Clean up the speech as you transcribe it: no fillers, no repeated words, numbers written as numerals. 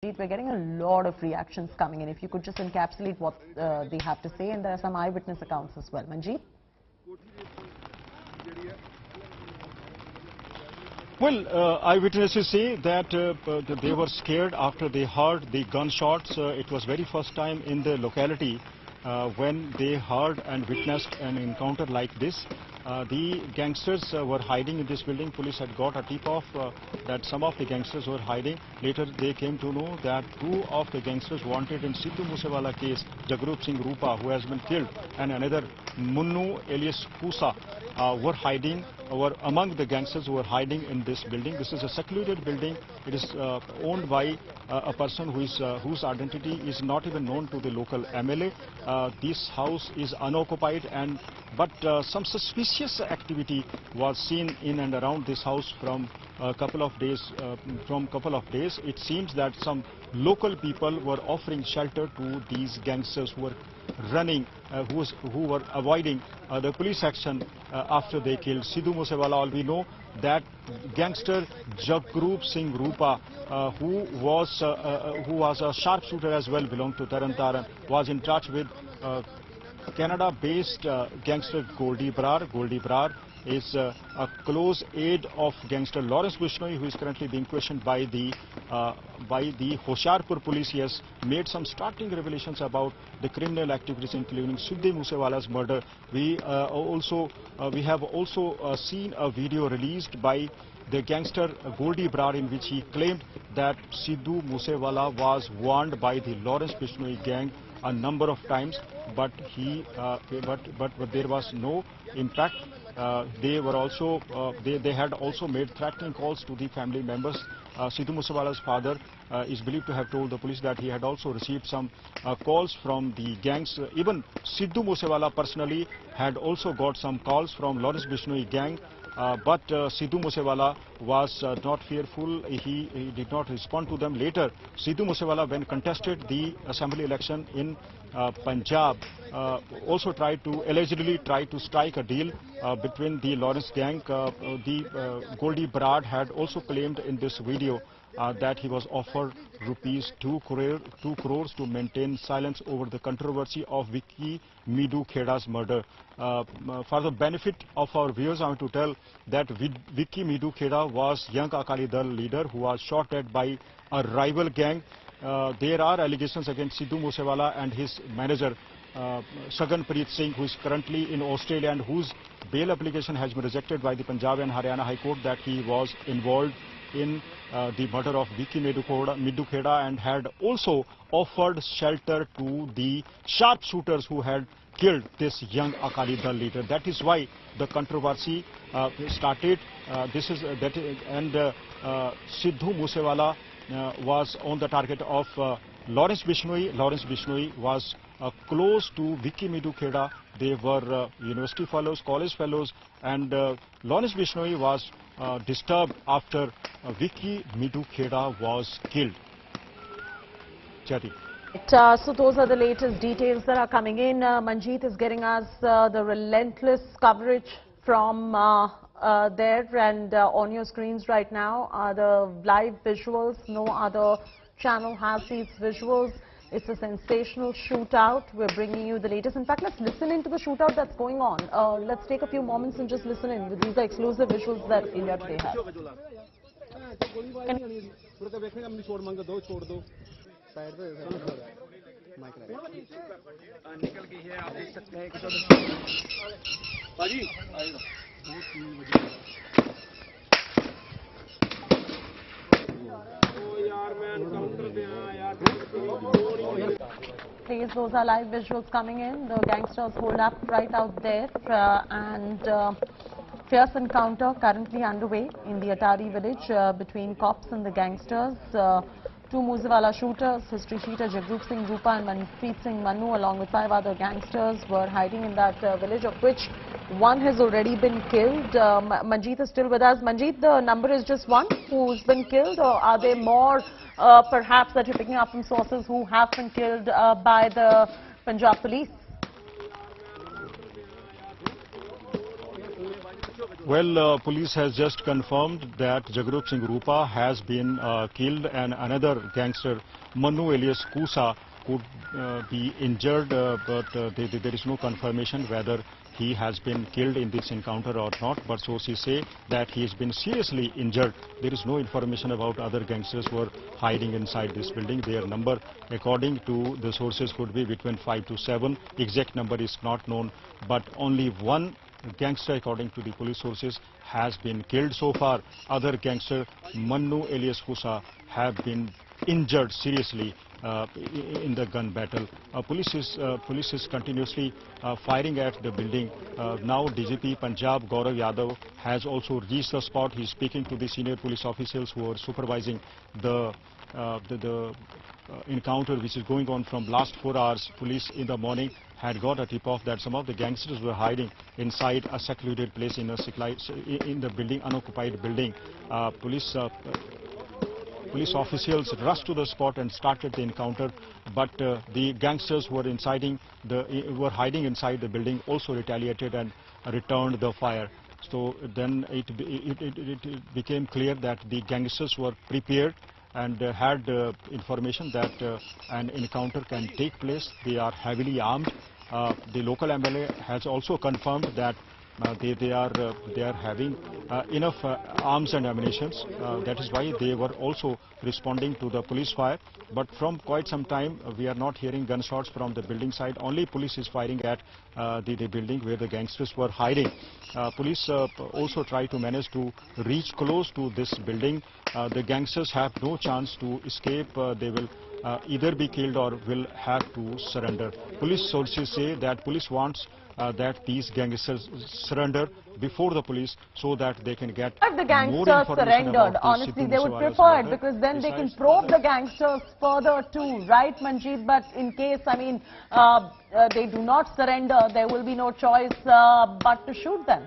We're getting a lot of reactions coming in. If you could just encapsulate what they have to say, and there are some eyewitness accounts as well. Manjeet? Well, eyewitnesses say that they were scared after they heard the gunshots. It was very first time in the locality when they heard and witnessed an encounter like this. The gangsters were hiding in this building. Police had got a tip-off that some of the gangsters were hiding. Later they came to know that two of the gangsters wanted in Sidhu Musewala case, Jagroop Singh Rupa, who has been killed, and another Munnu alias Kusa were hiding, were among the gangsters who were hiding in this building. This is a secluded building. It is owned by a person whose identity is not even known to the local MLA. This house is unoccupied, but some suspicious activity was seen in and around this house from a couple of days. It seems that some local people were offering shelter to these gangsters who were running, who were avoiding the police action after they killed Sidhu Musewala. All we know that gangster Jagroop Singh Rupa, who was a sharpshooter as well, belonged to Taran, was in touch with Canada-based gangster Goldie Brar. Goldie Brar is a close aide of gangster Lawrence Bishnoi, who is currently being questioned by the Zirakpur police. He has made some startling revelations about the criminal activities, including Sidhu Musewala's murder. We have also seen a video released by the gangster Goldie Brar, in which he claimed that Sidhu Musewala was warned by the Lawrence Bishnoi gang a number of times, but there was no impact. They had also made threatening calls to the family members. Sidhu Musewala's father is believed to have told the police that he had also received some calls from the gangs. Even Sidhu Musewala personally had also got some calls from Lawrence Bishnoi gang. But Sidhu Musewala was not fearful. He did not respond to them. Later, Sidhu Musewala, when contested the assembly election in Punjab, also allegedly tried to strike a deal between the Lawrence gang. Goldie Brar had also claimed in this video that he was offered rupees 2 crores to maintain silence over the controversy of Vicky Midhu Kheda's murder. For the benefit of our viewers, I want to tell that Vicky Midhu Kheda was young Akali Dal leader who was shot at by a rival gang. There are allegations against Sidhu Musewala and his manager Saganpreet Singh, who is currently in Australia and whose bail application has been rejected by the Punjab and Haryana High Court, that he was involved in the murder of Vicky Midhu Kheda and had also offered shelter to the sharpshooters who had killed this young Akali Dal leader. That is why the controversy started. Sidhu Musewala was on the target of Lawrence Bishnoi. Lawrence Bishnoi was close to Vicky Midhu Kheda. They were university fellows, college fellows, and Lawrence Bishnoi was disturbed after Vicky Midhu Kheda was killed. Chati. So those are the latest details that are coming in. Manjeet is getting us the relentless coverage from there, and on your screens right now are the live visuals. No other channel has these visuals. It's a sensational shootout. We're bringing you the latest. In fact, let's listen into the shootout that's going on. Let's take a few moments and just listen in. These are exclusive visuals that India Today has. Please, those are live visuals coming in. The gangsters hold up right out there, and fierce encounter currently underway in the Atari village between cops and the gangsters. Two Musewala shooters, history sheeter Jagroop Singh Rupa and Manpreet Singh Mannu, along with 5 other gangsters, were hiding in that village, of which one has already been killed. Manjeet is still with us. Manjeet, the number is just one who's been killed, or are there more perhaps that you're picking up from sources who have been killed by the Punjab police? Well, police has just confirmed that Jagrup Singh Rupa has been killed and another gangster, Manu alias Kusa, could be injured, but there is no confirmation whether he has been killed in this encounter or not. But sources say that he has been seriously injured. There is no information about other gangsters who are hiding inside this building. Their number, according to the sources, could be between 5 to 7. Exact number is not known, but only one gangster, according to the police sources, has been killed so far. Other gangster, Manu alias Kusa, have been injured seriously in the gun battle. Police is continuously firing at the building. Now DGP Punjab Gaurav Yadav has also reached the spot. He is speaking to the senior police officials who are supervising the encounter which is going on from last 4 hours. Police in the morning had got a tip-off that some of the gangsters were hiding inside a secluded place in the building, unoccupied building. Police officials rushed to the spot and started the encounter, but the gangsters who were hiding inside the building also retaliated and returned the fire. So then it became clear that the gangsters were prepared and had information that an encounter can take place. They are heavily armed. The local MLA has also confirmed that they are having enough arms and ammunitions. That is why they were also responding to the police fire. But from quite some time, we are not hearing gunshots from the building side. Only police is firing at the building where the gangsters were hiding. Police also try to manage to reach close to this building. The gangsters have no chance to escape. They will either be killed or will have to surrender. Police sources say that police wants that these gangsters surrender before the police so that they can get if the gangsters surrendered, honestly, they would prefer it because then they can probe the gangsters further too, right, Manjeet? But in case, I mean, they do not surrender, there will be no choice but to shoot them.